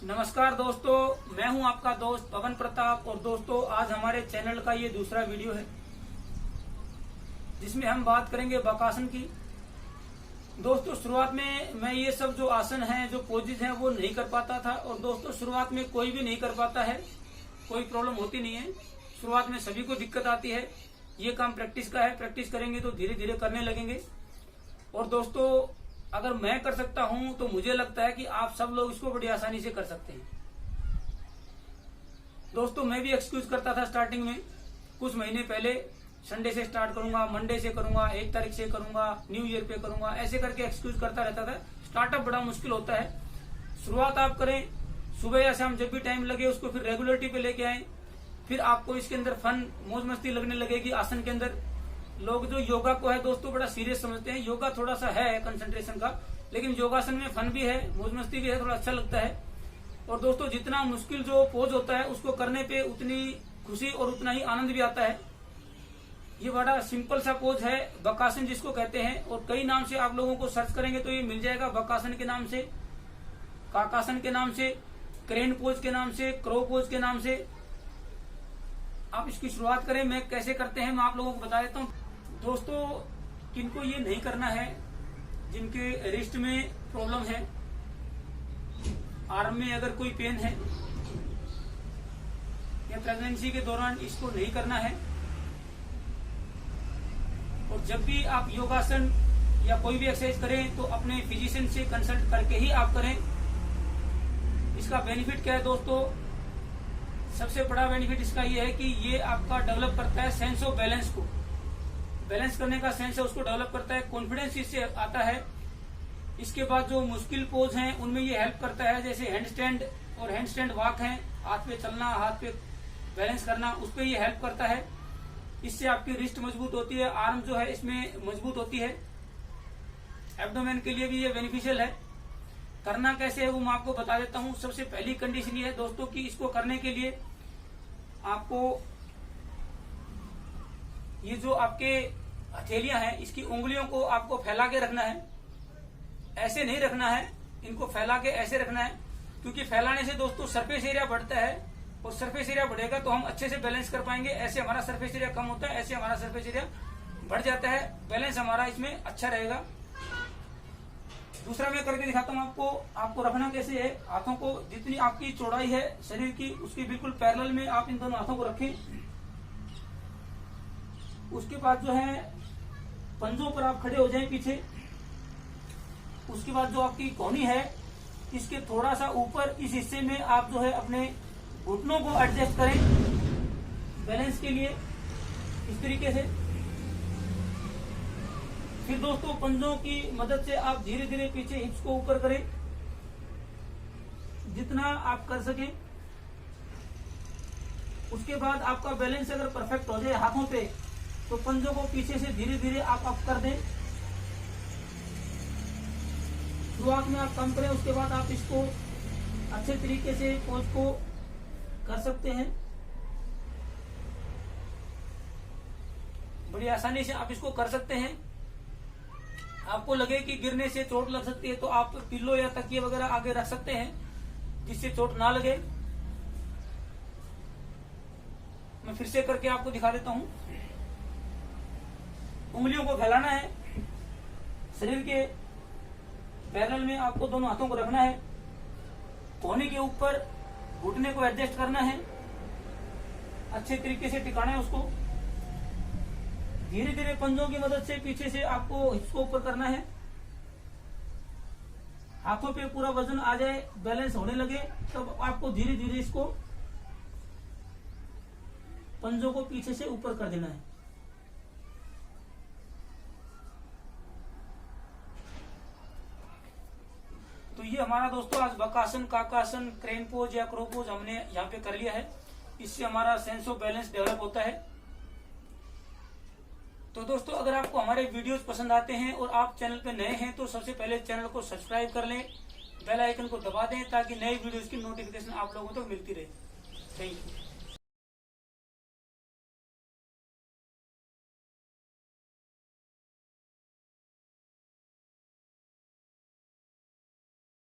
नमस्कार दोस्तों, मैं हूं आपका दोस्त पवन प्रताप। और दोस्तों, आज हमारे चैनल का ये दूसरा वीडियो है जिसमें हम बात करेंगे बकासन की। दोस्तों, शुरुआत में मैं ये सब जो आसन हैं, जो पोजेज हैं, वो नहीं कर पाता था। और दोस्तों, शुरुआत में कोई भी नहीं कर पाता है, कोई प्रॉब्लम होती नहीं है। शुरुआत में सभी को दिक्कत आती है। ये काम प्रैक्टिस का है, प्रैक्टिस करेंगे तो धीरे धीरे करने लगेंगे। और दोस्तों, अगर मैं कर सकता हूं तो मुझे लगता है कि आप सब लोग इसको बड़ी आसानी से कर सकते हैं। दोस्तों, मैं भी एक्सक्यूज करता था स्टार्टिंग में, कुछ महीने पहले। संडे से स्टार्ट करूंगा, मंडे से करूंगा, 1 तारीख से करूंगा, न्यू ईयर पे करूंगा, ऐसे करके एक्सक्यूज करता रहता था। स्टार्टअप बड़ा मुश्किल होता है। शुरुआत आप करें, सुबह या शाम जब भी टाइम लगे उसको फिर रेगुलरिटी पे लेके आए। फिर आपको इसके अंदर फन, मौज मस्ती लगने लगेगी। आसन के अंदर लोग जो योगा को है दोस्तों बड़ा सीरियस समझते हैं। योगा थोड़ा सा है कंसंट्रेशन का, लेकिन योगासन में फन भी है, मौज मस्ती भी है, थोड़ा अच्छा लगता है। और दोस्तों, जितना मुश्किल जो पोज होता है उसको करने पे उतनी खुशी और उतना ही आनंद भी आता है। ये बड़ा सिंपल सा पोज है, बकासन जिसको कहते हैं। और कई नाम से आप लोगों को सर्च करेंगे तो ये मिल जाएगा। बकासन के नाम से, काकासन के नाम से, क्रेन पोज के नाम से, क्रो पोज के नाम से आप इसकी शुरुआत करें। मैं कैसे करते हैं मैं आप लोगों को बता देता हूँ। दोस्तों, किनको ये नहीं करना है, जिनके रिस्ट में प्रॉब्लम है, आर्म में अगर कोई पेन है, या प्रेगनेंसी के दौरान, इसको नहीं करना है। और जब भी आप योगासन या कोई भी एक्सरसाइज करें तो अपने फिजिशियन से कंसल्ट करके ही आप करें। इसका बेनिफिट क्या है दोस्तों? सबसे बड़ा बेनिफिट इसका ये है कि ये आपका डेवलप करता है सेंस ऑफ बैलेंस को। बैलेंस करने का सेंस है उसको डेवलप करता है, कॉन्फिडेंस इससे आता है। इसके बाद जो मुश्किल पोज हैं उनमें ये हेल्प करता है, जैसे हैंड स्टैंड और हैंड स्टैंड वॉक है, हाथ पे चलना, हाथ पे बैलेंस करना, उस पर ये हेल्प करता है। इससे आपकी रिस्ट मजबूत होती है, आर्म जो है इसमें मजबूत होती है। एब्डोमेन के लिए भी ये बेनिफिशियल है। करना कैसे है वो मैं आपको बता देता हूँ। सबसे पहली कंडीशन ये है दोस्तों कि इसको करने के लिए आपको ये जो आपके हथेलियां हैं, इसकी उंगलियों को आपको फैला के रखना है। ऐसे नहीं रखना है, इनको फैला के ऐसे रखना है, क्योंकि फैलाने से दोस्तों सरफेस एरिया बढ़ता है। और सरफेस एरिया बढ़ेगा तो हम अच्छे से बैलेंस कर पाएंगे। ऐसे हमारा सरफेस एरिया कम होता है, ऐसे हमारा सरफेस एरिया बढ़ जाता है। बैलेंस हमारा इसमें अच्छा रहेगा। दूसरा मैं करके दिखाता हूँ आपको। आपको रखना कैसे है, हाथों को जितनी आपकी चौड़ाई है शरीर की, उसकी बिल्कुल पैरेलल में आप इन दोनों हाथों को रखें। उसके बाद जो है पंजों पर आप खड़े हो जाएं पीछे। उसके बाद जो आपकी कोहनी है, इसके थोड़ा सा ऊपर इस हिस्से में आप जो है अपने घुटनों को एडजस्ट करें बैलेंस के लिए, इस तरीके से। फिर दोस्तों, पंजों की मदद से आप धीरे धीरे पीछे हिप्स को ऊपर करें, जितना आप कर सकें। उसके बाद आपका बैलेंस अगर परफेक्ट हो जाए हाथों पे, तो पंजों को पीछे से धीरे धीरे आप अप कर दें। शुरुआत में आप कम करें, उसके बाद आप इसको अच्छे तरीके से पोज को कर सकते हैं। बड़ी आसानी से आप इसको कर सकते हैं। आपको लगे कि गिरने से चोट लग सकती है तो आप पिल्लो या तकिए वगैरह आगे रख सकते हैं, जिससे चोट ना लगे। मैं फिर से करके आपको दिखा देता हूं। उंगलियों को फैलाना है, शरीर के पैरेलल में आपको दोनों हाथों को रखना है। कोहनी के ऊपर घुटने को एडजस्ट करना है, अच्छे तरीके से टिकाना है उसको। धीरे धीरे पंजों की मदद से पीछे से आपको हिप्स को ऊपर करना है। हाथों पे पूरा वजन आ जाए, बैलेंस होने लगे, तब आपको धीरे धीरे इसको पंजों को पीछे से ऊपर कर देना है। तो ये हमारा दोस्तों आज बकासन, काकासन, क्रेन पोज या क्रो पोज हमने यहाँ पे कर लिया है। इससे हमारा सेंस ऑफ बैलेंस डेवलप होता है। तो दोस्तों, अगर आपको हमारे वीडियोस पसंद आते हैं और आप चैनल पे नए हैं तो सबसे पहले चैनल को सब्सक्राइब कर लें, बेल आइकन को दबा दें ताकि नए वीडियोस की नोटिफिकेशन आप लोगों तक मिलती रहे। Thank you.